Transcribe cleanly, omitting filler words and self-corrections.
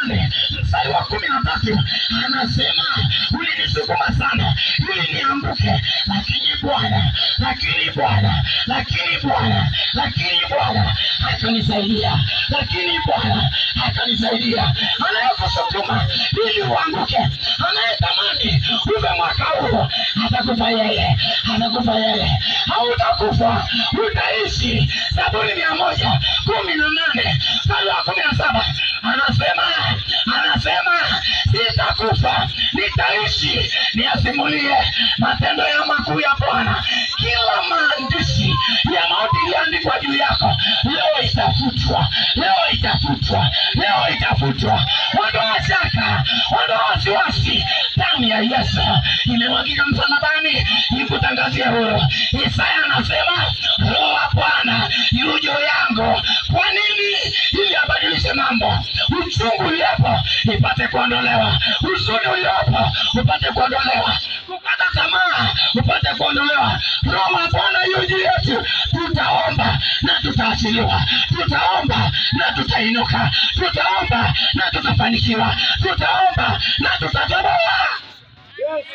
18 mstari wa 13 anasema ulinisukuma sana ili nianguke, lakini Bwana akanisaidia, anayekusukuma ili uanguke, anayetamani uve mwaka huu, atakufa yeye, hautakufa, utaishi. Zaburi 118 mstari wa 17 anasema sitakufa, nitaishi niasimulie matendo ya makuu ya Bwana. Kila maandishi ya mauti iliandikwa juu yako leo itafutwa. Ondoa shaka, ondoa wasiwasi. Damu ya Yesu imemwagika msalabani ikutangazie huru. Isaya anasema Roho wa Bwana yu juu yangu. Kwa nini? Ili abadilishe mambo. Uchungu uliopo ipate kuondolewa, huzuni uliopo upate kuondolewa, kukata tamaa upate kuondolewa. Roho wa Bwana yu juu yetu. Tutaomba na tutaachiliwa, tutaomba na tutainuka, tutaomba na tutafanikiwa, tutaomba na tutatoboa. Yes.